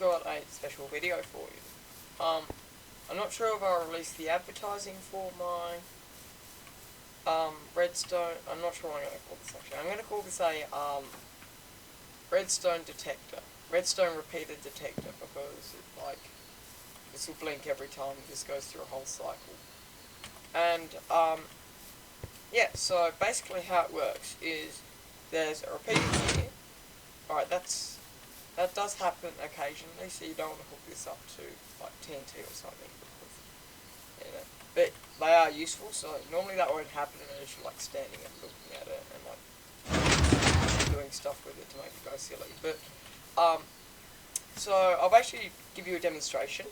got a special video for you. I'm not sure if I'll release the advertising for my Redstone. I'm not sure what I'm going to call this actually. I'm going to call this a Redstone Detector. Redstone Repeater Detector, because this will blink every time this goes through a whole cycle. And yeah, so basically how it works is there's a repeater here. Alright, that does happen occasionally, so you don't want to hook this up to like TNT or something, because, you know, but they are useful. So normally that won't happen unless you're like standing and looking at it and like doing stuff with it to make it go silly. But so I'll basically give you a demonstration.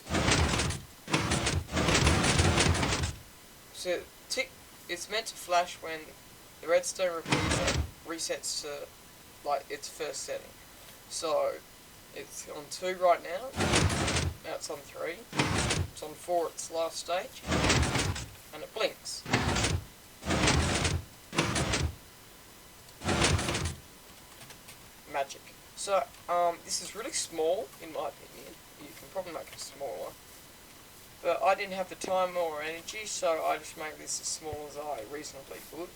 So tick, it's meant to flash when the redstone repeater resets to like its first setting. So it's on 2 right now. Now it's on 3. It's on 4 at its last stage, and it blinks. Magic. So this is really small in my opinion. You can probably make it smaller, but I didn't have the time or energy, so I just made this as small as I reasonably could.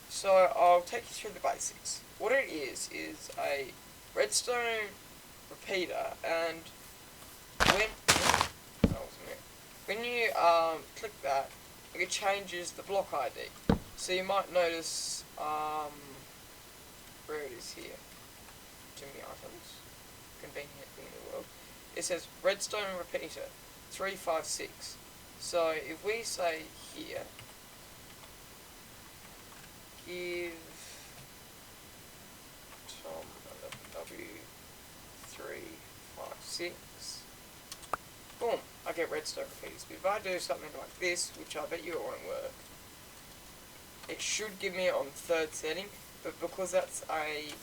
So I'll take you through the basics. What it is a redstone repeater, and when you click that, it changes the block ID. So you might notice where it is here. Jimmy items, convenient thing in the world. It says redstone repeater 356. So if we say here, give Tom W356, boom, I get redstone repeaters. But if I do something like this, which I bet you it won't work, it should give me it on 3rd setting, but because that's a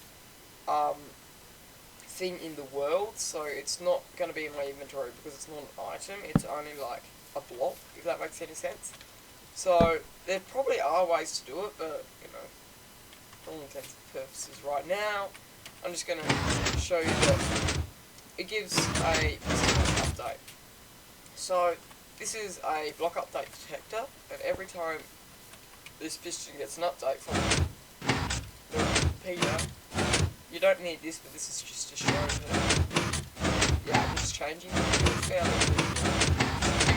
thing in the world, so it's not going to be in my inventory because it's not an item, it's only like a block, if that makes any sense. So there probably are ways to do it, but you know, for all intents and purposes right now, I'm just going to show you that it gives a update. So this is a block update detector, and every time this piston gets an update from the repeater, you don't need this, but this is just to show that yeah, it's changing. If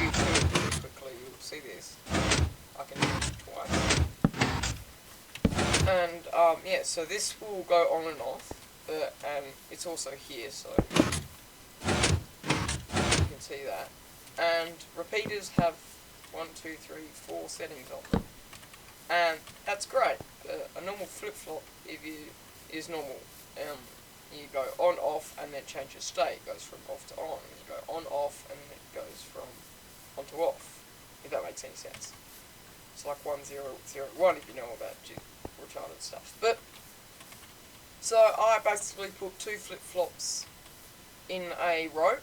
you do it really quickly, you'll see this. I can do it twice. And yeah, so this will go on and off, and it's also here, so you can see that. And repeaters have 1, 2, 3, 4 settings on them, and that's great. A normal flip-flop is normal. You go on, off, and then change your state. It goes from off to on. You go on, off, and it goes from on to off, if that makes any sense. It's like 1, 0, 0, 1 if you know about retarded stuff. But so I basically put 2 flip-flops in a row,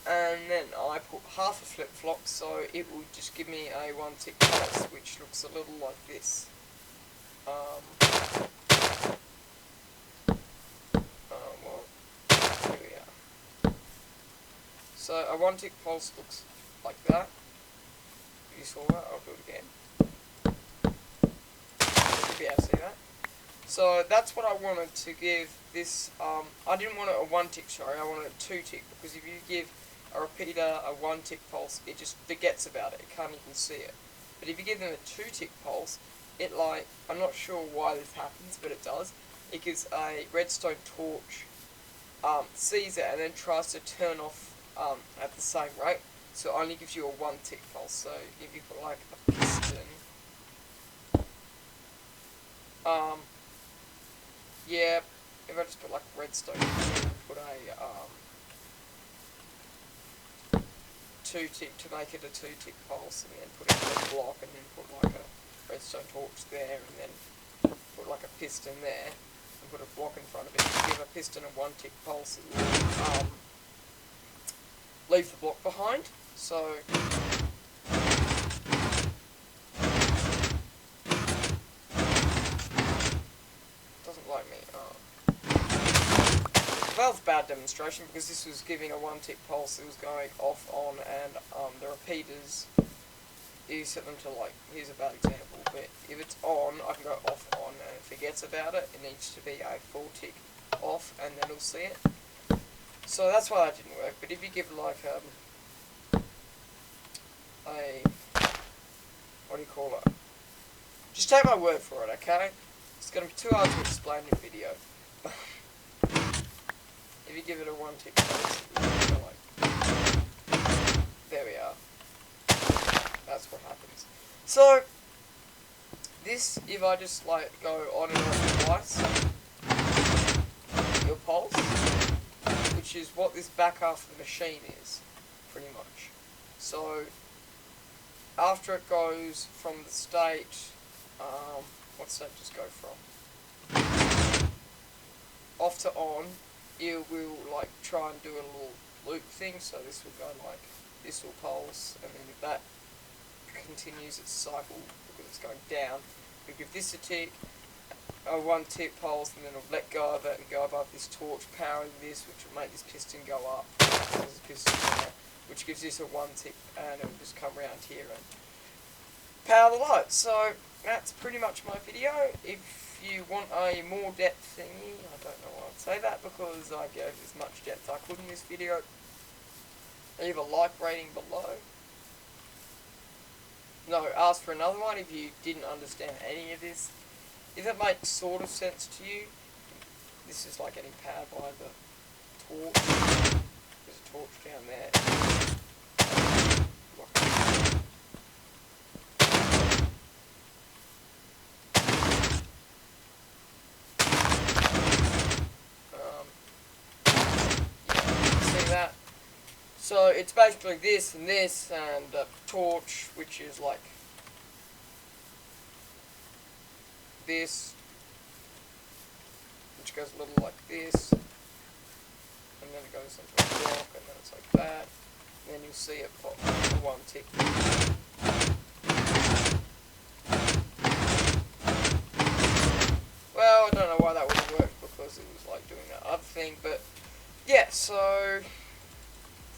and then I put half a flip-flop, so it will just give me a 1-tick pulse, which looks a little like this. Here we are. So a 1-tick pulse looks like that. If you saw that, I'll do it again. You'll be able to see that. So that's what I wanted to give this. I didn't want it a 1-tick, sorry, I wanted a 2-tick, because if you give a repeater a 1-tick pulse, it just forgets about it. It can't even see it. But if you give them a 2-tick pulse, it I'm not sure why this happens, but it does. It gives a redstone torch, sees it, and then tries to turn off at the same rate. So it only gives you a 1-tick pulse. So if you put like a piston, yeah, if I just put like redstone, put a 2-tick to make it a 2-tick pulse, and then put it in a block, and then put like a redstone torch there, and then put like a piston there, and put a block in front of it. To give a piston a 1-tick pulse, it will leave the block behind. So doesn't like me. Well, was a bad demonstration because this was giving a 1-tick pulse. It was going off, on, and the repeaters, you set them to, like, here's a bad example, but if it's on, I can go off, on, and it forgets about it. It needs to be a 4-tick off, and then it'll see it. So that's why that didn't work. But if you give, like, what do you call it? Just take my word for it, okay? It's going to be too hard to explain in video. If you give it a 1-tick pulse, like, there we are. That's what happens. So, this, if I just, like, go on and off twice, your pulse, which is what this back half of the machine is, pretty much. So, after it goes from the state, what state does it go from? Off to on, it will, like, try and do a little loop thing, so this will go like, this will pulse, and then if that continues its cycle, because it's going down, we give this a tick, a 1-tick pulse, and then it'll let go of it and go above this torch, powering this, which will make this piston go up, which gives this a 1-tick, and it'll just come around here and power the light. So that's pretty much my video. If you want a more depth thingy, I don't know why I'd say that, because I gave as much depth I could in this video. Leave a like rating below. No, ask for another one if you didn't understand any of this. If it makes sort of sense to you, this is like getting powered by the torch. There's a torch down there. See that? So it's basically this and a torch, which is like this, which goes a little like this, and then it goes into a block, and then it's like that, and then you'll see it pop for 1-tick. Well, I don't know why that wouldn't work, because it was like doing that other thing, but yeah, so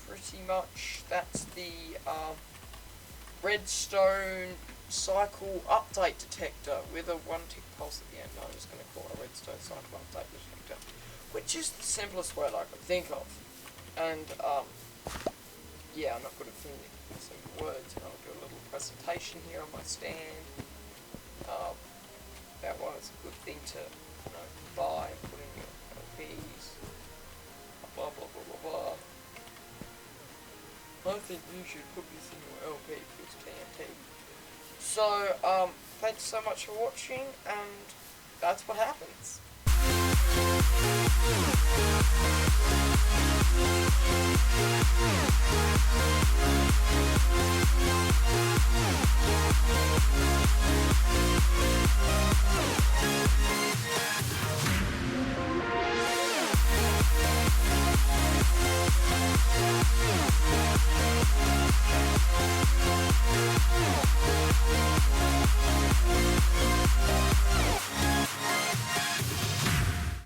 pretty much that's the Redstone cycle update detector with a 1-tick pulse at the end. No, I'm just going to call it a Redstone cycle update detector, which is the simplest word I can think of. And yeah, I'm not good at thinking simple words, and I'll do a little presentation here on my stand about why it's a good thing to, you know, buy and put in your LPs. Blah blah blah blah blah. I think you should put this in your LP because it's TNT. So, thanks so much for watching, and that's what happens.